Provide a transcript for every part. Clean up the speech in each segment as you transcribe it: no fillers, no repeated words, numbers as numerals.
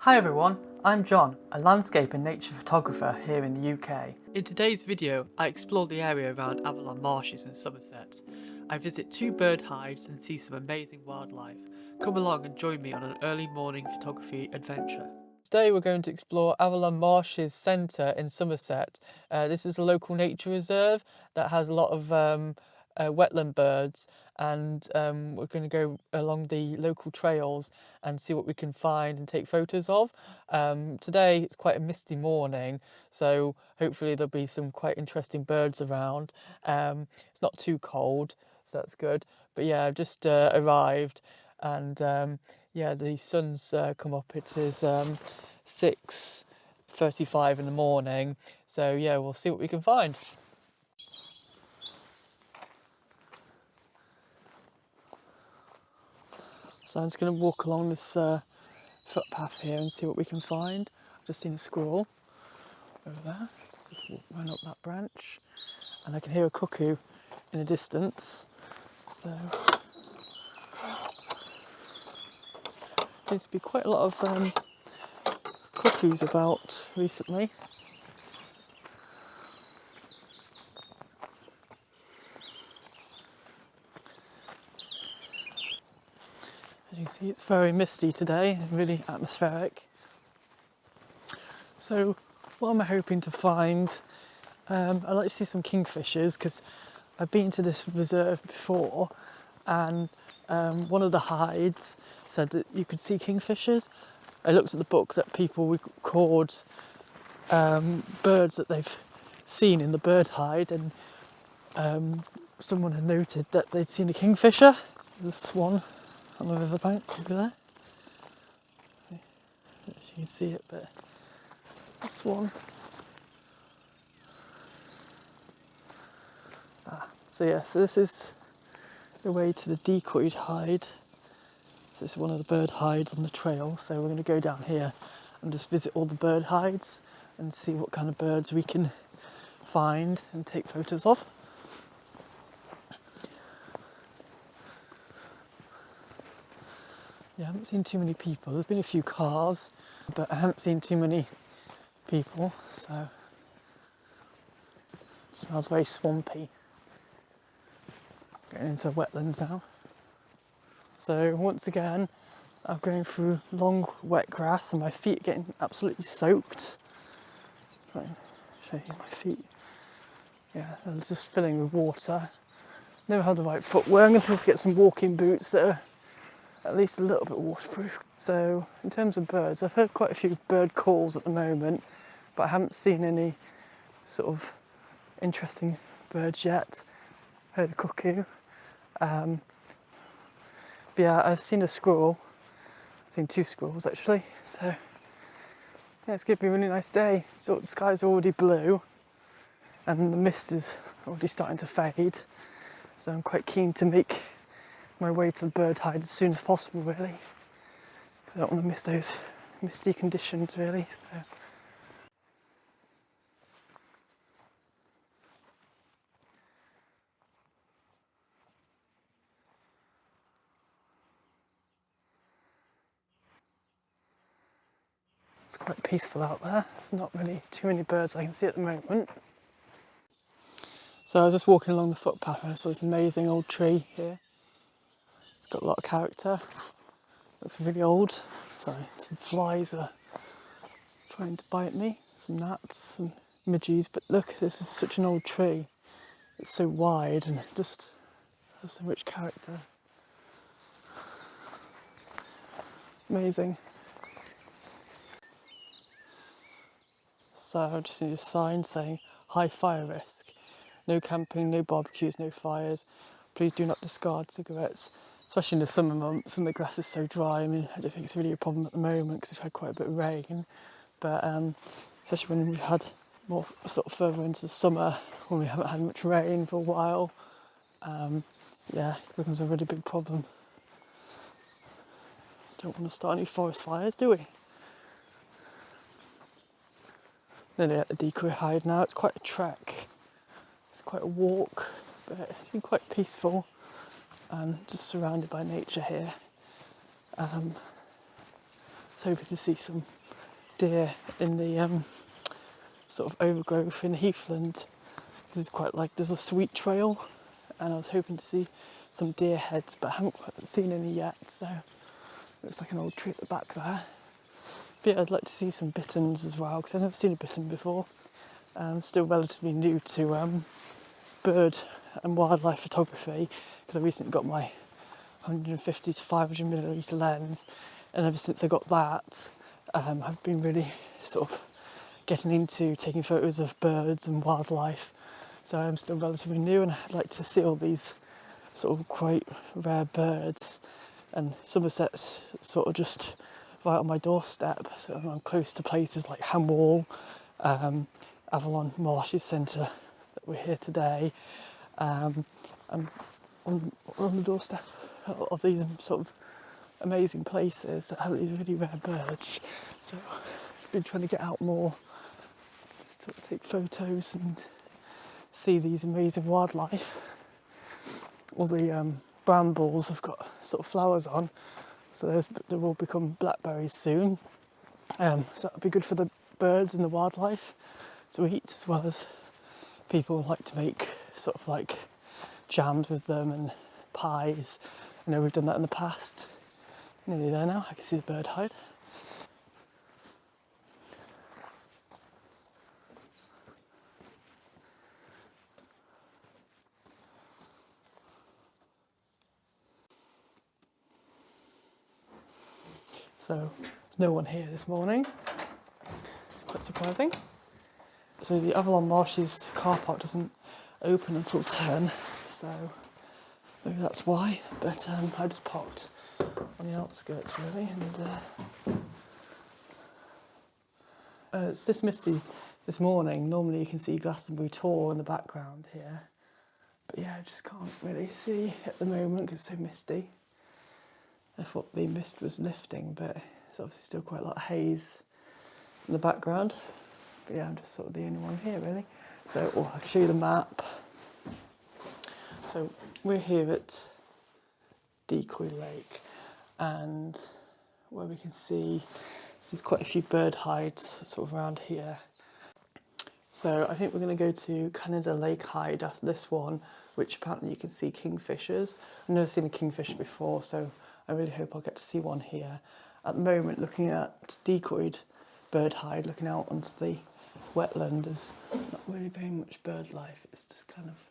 Hi everyone, I'm John, a landscape and nature photographer here in the UK. In today's video, I explore the area around Avalon Marshes in Somerset. I visit 2 bird hides and see some amazing wildlife. Come along and join me on an early morning photography adventure. Today we're going to explore Avalon Marshes Centre in Somerset. This is a local nature reserve that has a lot of wetland birds, and we're going to go along the local trails and see what we can find and take photos of. Today it's quite a misty morning, so hopefully there'll be some quite interesting birds around. It's not too cold, so that's good. But yeah, I've just arrived, and yeah, the sun's come up. It is 6:35 in the morning, so yeah, we'll see what we can find. So I'm just going to walk along this footpath here and see what we can find. I've just seen a squirrel over there, just run up that branch, and I can hear a cuckoo in the distance. So seems to be quite a lot of cuckoos about recently. As you can see, it's very misty today and really atmospheric. So what am I hoping to find? I'd like to see some kingfishers, because I've been to this reserve before, and one of the hides said that you could see kingfishers. I looked at the book that people record birds that they've seen in the bird hide, and someone had noted that they'd seen a kingfisher. There's a swan on the riverbank over there. I don't know if you can see it, but a swan. So yeah, so this is the way to the Decoy hide. So this is one of the bird hides on the trail, so we're going to go down here and just visit all the bird hides and see what kind of birds we can find and take photos of. Yeah, I haven't seen too many people. There's been a few cars, but I haven't seen too many people, so it smells very swampy. Getting into wetlands now. So once again, I'm going through long wet grass and my feet are getting absolutely soaked. Try and show you my feet. Yeah, they're just filling with water. Never had the right footwear. I'm going to have to get some walking boots that are at least a little bit waterproof. So in terms of birds, I've heard quite a few bird calls at the moment, but I haven't seen any sort of interesting birds yet. Heard a cuckoo. But yeah, I've seen a squirrel. I've seen 2 squirrels actually. So yeah, it's going to be a really nice day. So the sky's already blue and the mist is already starting to fade. So I'm quite keen to make my way to the bird hide as soon as possible, really, because I don't want to miss those misty conditions, really. So. It's quite peaceful out there. There's not really too many birds I can see at the moment. So I was just walking along the footpath and I saw this amazing old tree here. It's got a lot of character. Looks really old. Sorry, some flies are trying to bite me. Some gnats, some midges. But look, this is such an old tree. It's so wide and it just has so much character. Amazing. So I just need a sign saying high fire risk. No camping, no barbecues, no fires. Please do not discard cigarettes, especially in the summer months when the grass is so dry. I mean, I don't think it's really a problem at the moment because we've had quite a bit of rain, but especially when we've had more sort of further into the summer when we haven't had much rain for a while, yeah, it becomes a really big problem. Don't want to start any forest fires, do we? Nearly at the Decoy hide now. It's quite a trek. It's quite a walk, but it's been quite peaceful and just surrounded by nature here. was hoping to see some deer in the sort of overgrowth in the heathland. This is quite like, there's a sweet trail, and I was hoping to see some deer heads, but I haven't quite seen any yet, so looks like an old tree at the back there. But yeah, I'd like to see some bitterns as well, because I've never seen a bittern before. I'm still relatively new to bird and wildlife photography, because I recently got my 150 to 500 milliliter lens, and ever since I got that, I've been really sort of getting into taking photos of birds and wildlife. So I'm still relatively new, and I'd like to see all these sort of quite rare birds. And Somerset's sort of just right on my doorstep, so I'm close to places like Hamwall, Avalon Marshes Centre that we're here today. I'm on the doorstep of these sort of amazing places that have these really rare birds. So I've been trying to get out more, to take photos and see these amazing wildlife. All the brambles have got sort of flowers on, so they will become blackberries soon. So that'll be good for the birds and the wildlife to eat, as well as people like to make sort of like jams with them and pies. I know we've done that in the past. Nearly there now, I can see the bird hide. So there's no one here this morning. It's quite surprising. So the Avalon Marshes car park doesn't open until 10, so maybe that's why. But I just parked on the outskirts really, and it's this misty this morning. Normally you can see Glastonbury Tor in the background here, but yeah, I just can't really see at the moment because it's so misty. I thought the mist was lifting, but it's obviously still quite a lot of haze in the background. But yeah, I'm just sort of the only one here really. So I can show you the map. So we're here at Decoy Lake, and where we can see there's quite a few bird hides sort of around here. So I think we're going to go to Canada Lake Hide after this one, which apparently you can see kingfishers. I've never seen a kingfisher before, so I really hope I'll get to see one here. At the moment, looking at Decoyed bird hide, looking out onto the wetland, there's not really very much bird life. It's just kind of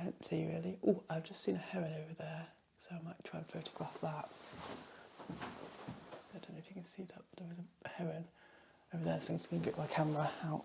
empty, really. Oh, I've just seen a heron over there, so I might try and photograph that. So I don't know if you can see that, but there was a heron over there, so I'm just going to get my camera out.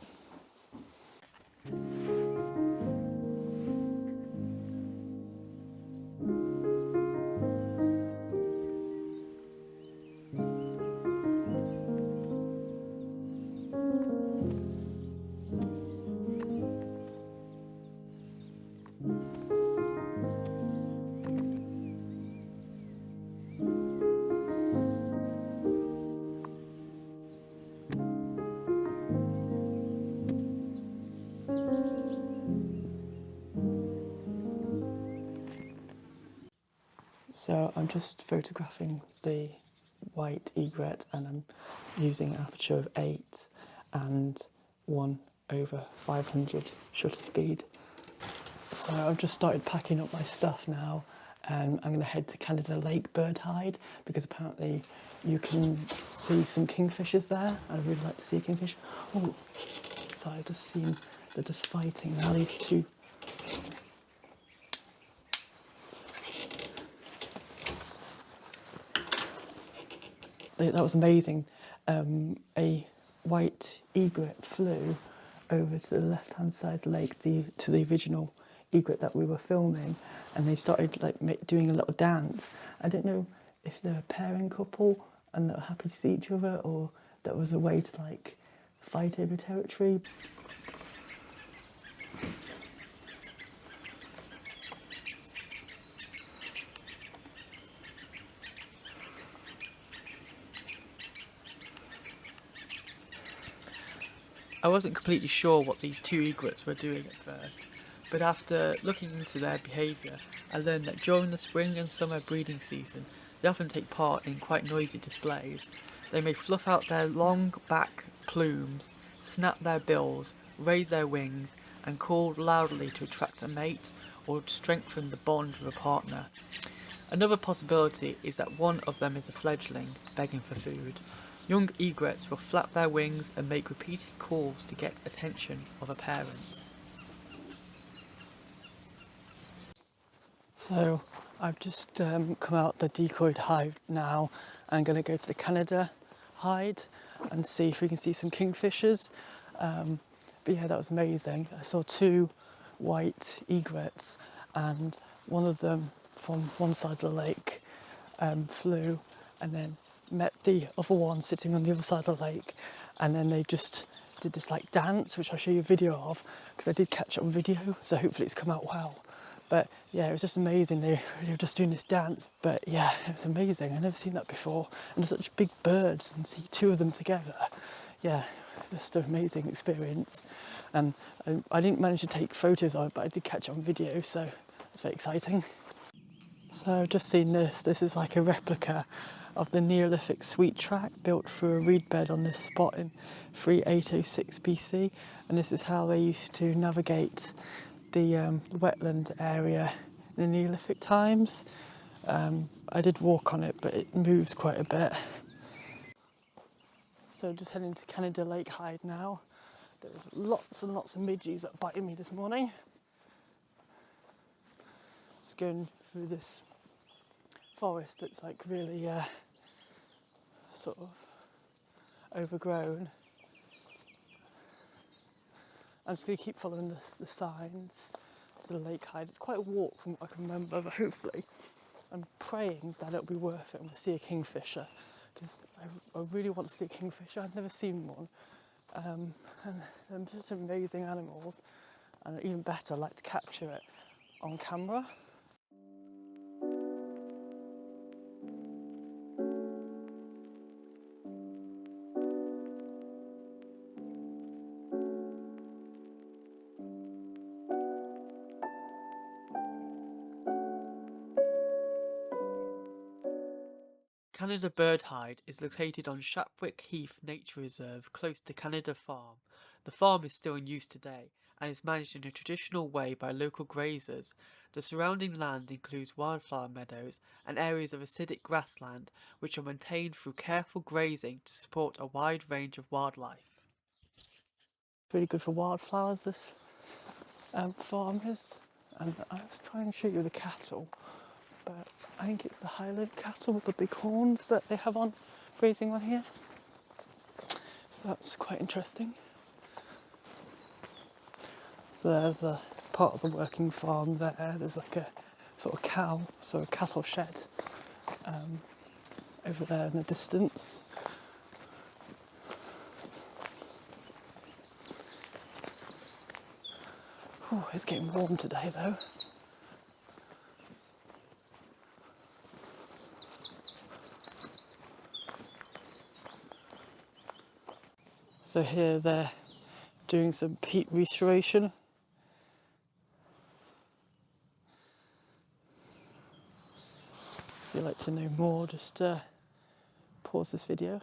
So I'm just photographing the white egret, and I'm using an aperture of 8 and 1/500 shutter speed. So I've just started packing up my stuff now, and I'm going to head to Canada Lake Bird Hide, because apparently you can see some kingfishers there. I'd really like to see a kingfisher. Oh, sorry, I've just seen they're just fighting now, these two. That was amazing. A white egret flew over to the left-hand side of the lake, to the original egret that we were filming, and they started like doing a little dance. I don't know if they're a pairing couple and they're happy to see each other, or that was a way to like fight over territory. I wasn't completely sure what these two egrets were doing at first, but after looking into their behaviour, I learned that during the spring and summer breeding season, they often take part in quite noisy displays, They may fluff out their long back plumes, snap their bills, raise their wings, and call loudly to attract a mate or strengthen the bond with a partner. Another possibility is that one of them is a fledgling, begging for food. Young egrets will flap their wings and make repeated calls to get attention of a parent. So I've just come out the decoyed hive now. I'm going to go to the Canada hide and see if we can see some kingfishers. But yeah, that was amazing. I saw 2 white egrets, and one of them from one side of the lake flew and then met the other one sitting on the other side of the lake, and then they just did this like dance, which I'll show you a video of because I did catch it on video, so hopefully it's come out well. But yeah, it was just amazing. They were just doing this dance. But yeah, it was amazing. I've never seen that before. And such big birds, and see 2 of them together. Yeah, just an amazing experience. And I didn't manage to take photos of it, but I did catch it on video, so it's very exciting. So I've just seen this. This is like a replica of the Neolithic sweet track built through a reed bed on this spot in 3806 BC. And this is how they used to navigate the wetland area in the Neolithic times. I did walk on it, but it moves quite a bit. So just heading to Canada Lake Hide now. There's lots and lots of midges that bited me this morning. Just going through this forest that's like really sort of overgrown. I'm just going to keep following the signs to the lake hide. It's quite a walk from what I can remember, but hopefully I'm praying that it'll be worth it and we'll see a kingfisher, because I really want to see a kingfisher. I've never seen one, and they're just amazing animals, and even better, I like to capture it on camera. Canada Bird Hide is located on Shapwick Heath Nature Reserve close to Canada Farm. The farm is still in use today and is managed in a traditional way by local grazers. The surrounding land includes wildflower meadows and areas of acidic grassland which are maintained through careful grazing to support a wide range of wildlife. Really good for wildflowers, this farm is. And I was trying to show you the cattle, but I think it's the Highland cattle with the big horns that they have on grazing on here. So that's quite interesting. So there's a part of the working farm there. There's like a sort of cattle shed over there in the distance. Oh, it's getting warm today though. So here they're doing some peat restoration. If you'd like to know more, just pause this video.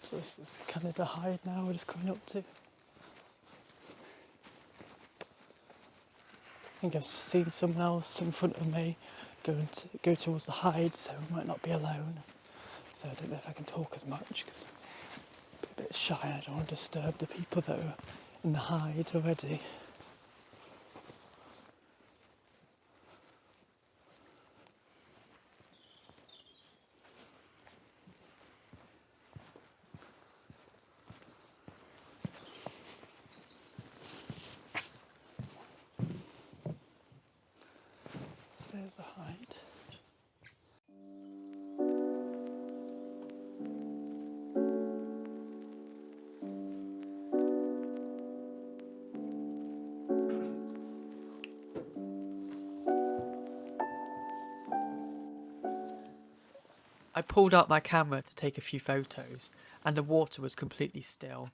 So this is Canada Hide now, we're just coming up to. I think I've seen someone else in front of me go towards the hide, so we might not be alone. So I don't know if I can talk as much because I'm a bit shy and I don't want to disturb the people that are in the hide already. So there's the hide. I pulled out my camera to take a few photos, and the water was completely still.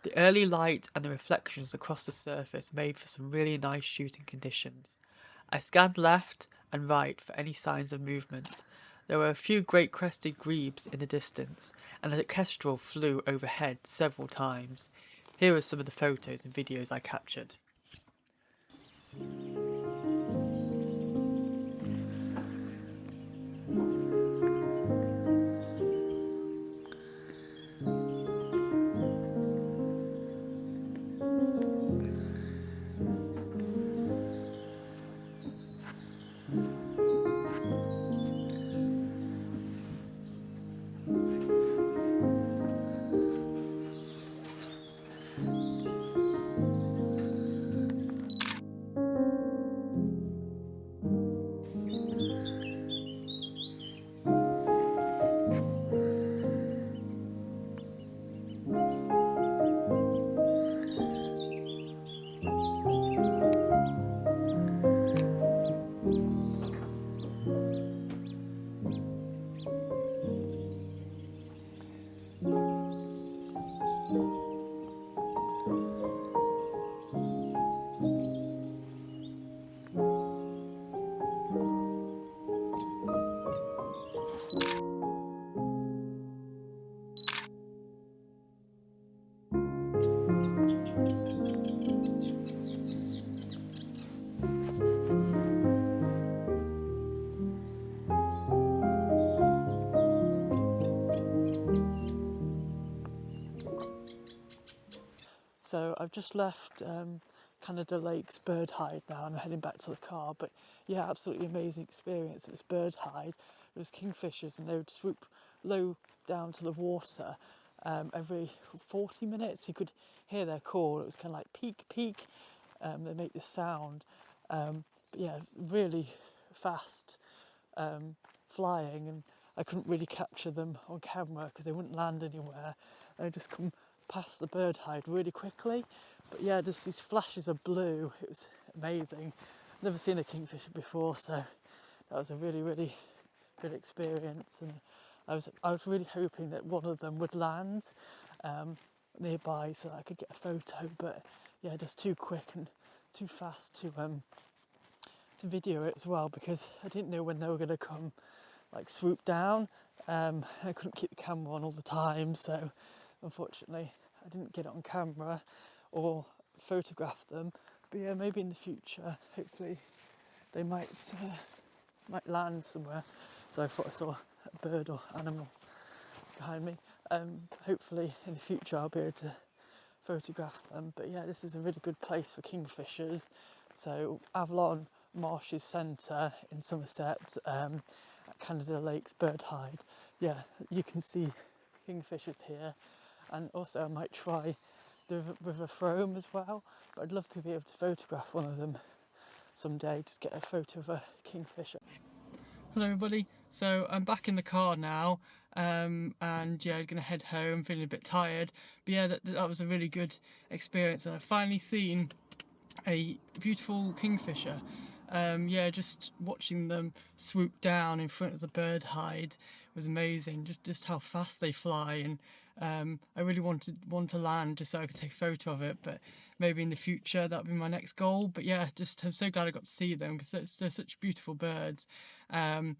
The early light and the reflections across the surface made for some really nice shooting conditions. I scanned left and right for any signs of movement. There were a few great crested grebes in the distance, and a kestrel flew overhead several times. Here are some of the photos and videos I captured. So I've just left Canada Lake's bird hide now and I'm heading back to the car. But yeah, absolutely amazing experience at this bird hide. It was kingfishers and they would swoop low down to the water every 40 minutes. You could hear their call. It was kind of like peak, peak. They make this sound. But yeah, really fast flying, and I couldn't really capture them on camera because they wouldn't land anywhere. They just come past the bird hide really quickly. But yeah, just these flashes of blue. It was amazing. Never seen a kingfisher before, so that was a really, really good experience. And I was really hoping that one of them would land nearby so that I could get a photo. But yeah, just too quick and too fast to video it as well, because I didn't know when they were going to come like swoop down. I couldn't keep the camera on all the time, so unfortunately I didn't get it on camera or photograph them. But yeah, maybe in the future, hopefully they might land somewhere. So I thought I saw a bird or animal behind me. Hopefully in the future I'll be able to photograph them. But yeah, this is a really good place for kingfishers. So Avalon Marshes Centre in Somerset, at Canada Lake's bird hide. Yeah, you can see kingfishers here. And also I might try the river frome as well, but I'd love to be able to photograph one of them someday, just get a photo of a kingfisher. Hello everybody, so I'm back in the car now, and yeah, I'm gonna head home, feeling a bit tired, but yeah, that was a really good experience, and I've finally seen a beautiful kingfisher. Yeah, just watching them swoop down in front of the bird hide was amazing. Just how fast they fly, and I really want to land just so I could take a photo of it. But maybe in the future that'll be my next goal. But yeah, I'm so glad I got to see them because they're such beautiful birds. And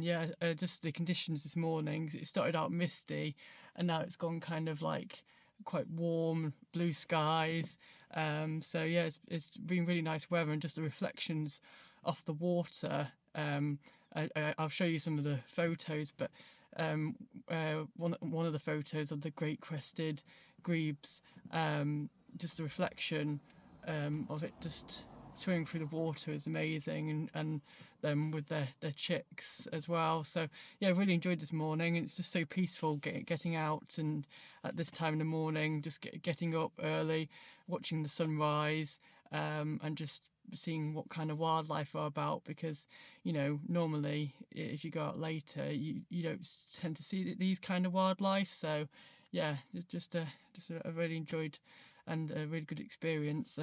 yeah, just the conditions this morning. It started out misty, and now it's gone kind of like quite warm, blue skies. So yeah, it's been really nice weather, and just the reflections off the water. I'll show you some of the photos, but one of the photos of the great crested grebes, just the reflection of it just swimming through the water is amazing, and them with their chicks as well. So yeah, I really enjoyed this morning, and it's just so peaceful getting out, and at this time in the morning just getting up early, watching the sunrise, and just seeing what kind of wildlife are about, because you know, normally if you go out later you don't tend to see these kind of wildlife. So yeah, it's just a really enjoyed and a really good experience.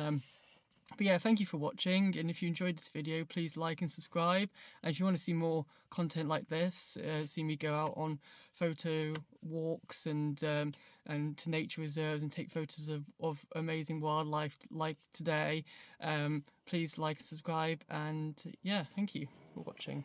But yeah, thank you for watching, and if you enjoyed this video, please like and subscribe. And if you want to see more content like this, see me go out on photo walks and to nature reserves and take photos of amazing wildlife like today, please like and subscribe. And yeah, thank you for watching.